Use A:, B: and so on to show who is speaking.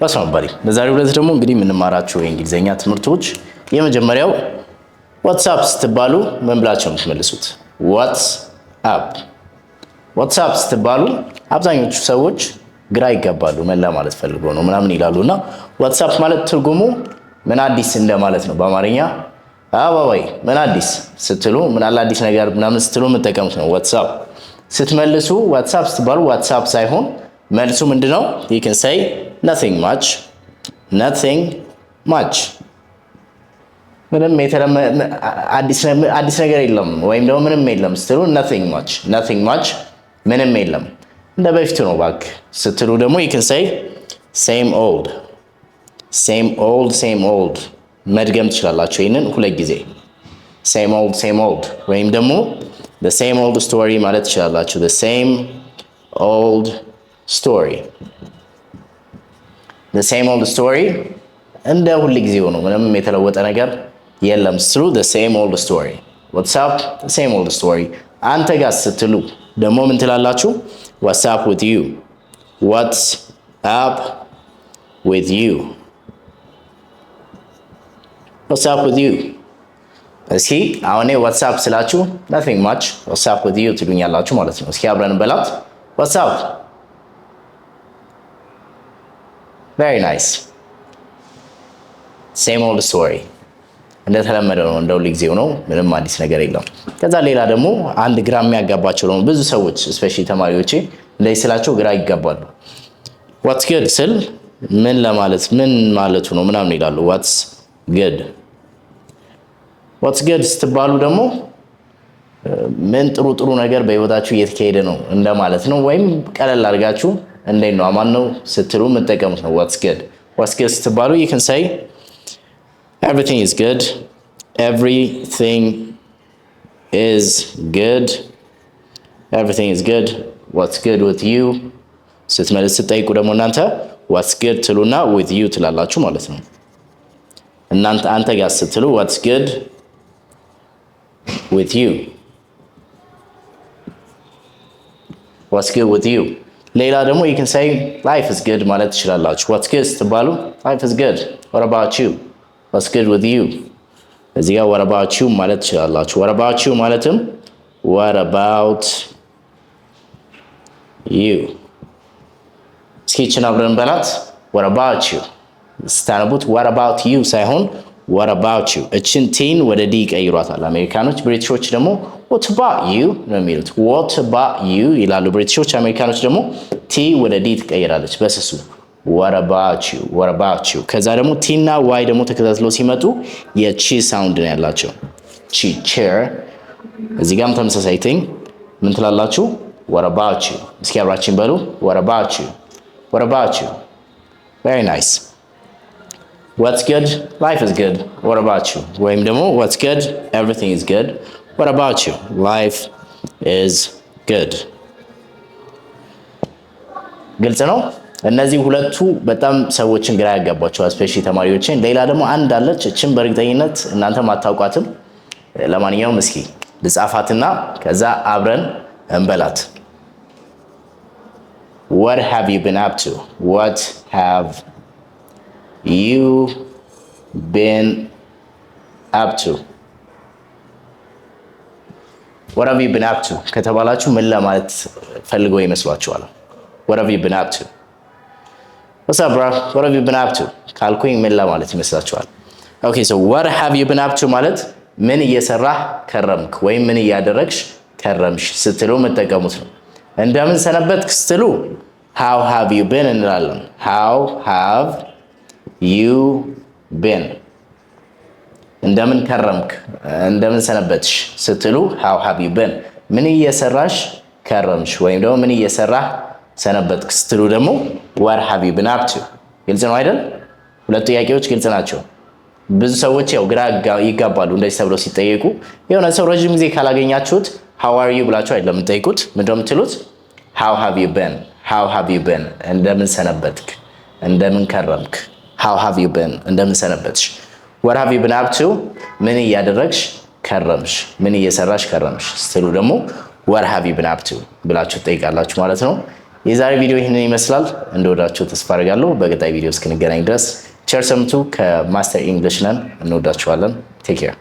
A: በሰማባሪ በዛሬው ዕለት ደግሞ እንግዲህ የምንማራቸው የእንግሊዘኛ ትምህርቶች የመጀመሪያው ዋትስአፕ ስትባሉ ምን ብላችሁ የምትመልሱት? ዋትስአፕ ስትባሉ አብዛኞቹ ሰዎች ግራ ይጋባሉ። ምን ለማለት ፈልጎ ነው ምናምን ይላሉና ዋትስአፕ ማለት ትርጉሙ ምን አዲስ እንደማለት ነው። በአማርኛ አባባይ ምን አዲስ ስትሉ ምን አለ አዲስ ነገር ምናምን ስትሉ የምትጠቀሙት ነው ዋትስአፕ። ስትመልሱ ዋትስአፕ ስትባሉ ዋትስአፕ ሳይሆን መልሱ ምንድነው? you can say nothing much ምንም አዲስ ነገር የለም ወይም ደግሞ ምንም የለም ስትሉ nothing much ምንም የለም እንደ በፊቱ ነው ባክ ስትሉ ደግሞ you can say same old መድገም ትችላላችሁ ይሄንን ሁለት ጊዜ same old ወይም ደግሞ the same old story ማለት ትችላላችሁ the same old story እንደ ሁሉ ጊዜው ነው ምንም የተለወጠ ነገር የለም ስትሉ the same old story what's up the same old story አንተ ጋር ስትሉ ደግሞ ምን ትላላችሁ? what's up with you እስኪ አሁን what's up ስላችሁ nothing much what's up with you ትሉኛላችሁ ማለት ነው። እስኪ አብረን በላት what's up very nice same old story እንደተለመደው ነው እንደው ጊዜው ነው ምንም አዲስ ነገር የለም። ከዛ ሌላ ደግሞ አንድ ግራ የሚያጋባቸው ነው ብዙ ሰዎች ስፔሻሊ ተማሪዎቼ እንደዚህ ስላቸው ግራ ይጋባሉ። what's good ስል ምን ማለቱ ነው ምናምን ይላሉ። what's good ስትባሉ ደግሞ ምን ጥሩ ነገር በህይወታችሁ እየተካሄደ ነው እንደማለት ነው። ወይም ቀለል አድርጋችሁ እንዴት ነው አማን ነው ስትሉ የምትጠቀሙት ነው what's good ስትባሉ you can say everything is good what's good with you ስትመልስ ስትጠይቁ ደግሞ እናንተ what's good ትሉና with you ትላላችሁ ማለት ነው። እናንተ አንተ ጋር ስትሉ what's good with you ሌላ ደግሞ you can say life is good ማለት ትችላላችሁ። what's good ስትባሉ life is good what about you what's good with you እዚህ ጋር what about you ማለት ትችላላችሁ። what about you ማለትም what about you እስኪ ይችን አብረን በላት what about you ስታነቡት what about you ሳይሆን what about you እችን ቲን ወደ ዲ ቀይሯታል አሜሪካኖች። ብሪቲሾች ደግሞ what about you ነው የሚሉት what about you ይላሉ ብሪቲሾች። አሜሪካኖች ደግሞ ቲ ወደ ዲ ትቀይራለች በስሱ what about you ከዛ ደግሞ ቲ እና ዋይ ደግሞ ተከታትለው ሲመጡ የቺ ሳውንድ ነው ያላቸው ቺ chair እዚህ ጋርም ተመሳሳይ ቲንግ ምን ትላላችሁ what about you እስኪ አብራችን በሉ what about you very nice what's good life is good what about you ወይም ደግሞ what's good everything is good what about you life is good ግልጽ ነው። እነዚህ ሁለቱ በጣም ሰዎችን ግራ ያጋባቸዋል ስፔሻሊ ተማሪዎችን። ሌላ ደግሞ አንድ አለች እቺን በእርግጠኝነት እናንተ ማታውቋትም። ለማንኛውም እስኪ ልጻፋትና ከዛ አብረን እንበላት what have you been up to ከተባላችሁ ምን ለማለት ፈልገው ይመስላችኋል? what have you been up to what's up bro what have you been up to ካልኩኝ ምን ለማለት ይመስላችኋል? okay so what have you been up to ማለት ምን እየሰራህ ከረምክ ወይም ምን እያደረግሽ ከረምሽ ስትሉ መጠቀሙት ነው። እንደምን ሰነበትክ ስትሉ how have you been እንላለን። how have you been እንደምን ከረምክ እንደምን ሰነበትሽ ስትሉ how have you been ምን እየሰራሽ ከረምሽ ወይም ደግሞ ምን እየሰራህ ሰነበትክ ስትሉ ደግሞ what have you been up to ግልጽ ነው አይደል? ሁለቱ ጥያቄዎች ግልጽ ናቸው። ብዙ ሰዎች ያው ግራ ይጋባሉ እንደዚህ ተብለው ሲጠየቁ። የሆነ ሰው ረጅም ጊዜ ካላገኛችሁት how are you ብላችሁ አይደለም የምትጠይቁት። ምንድነው የምትሉት? how have you been እንደምን ሰነበትክ እንደምን ከረምክ how have you been እንደምን ሰነበትሽ። what have you been up to ምን እያደረግሽ ከረምሽ ምን እየሰራሽ ከረምሽ ስትሉ ደግሞ what have you been up to ብላችሁ ትጠይቃላችሁ ማለት ነው። የዛሬ ቪዲዮ ይህንን ይመስላል። እንደወዳችሁ ተስፋ አደርጋለሁ። በቀጣይ ቪዲዮ እስክንገናኝ ድረስ ቸር ሰንብቱ። ከማስተር ኢንግሊሽ ነን። እንወዳችኋለን። ቴክ ኬር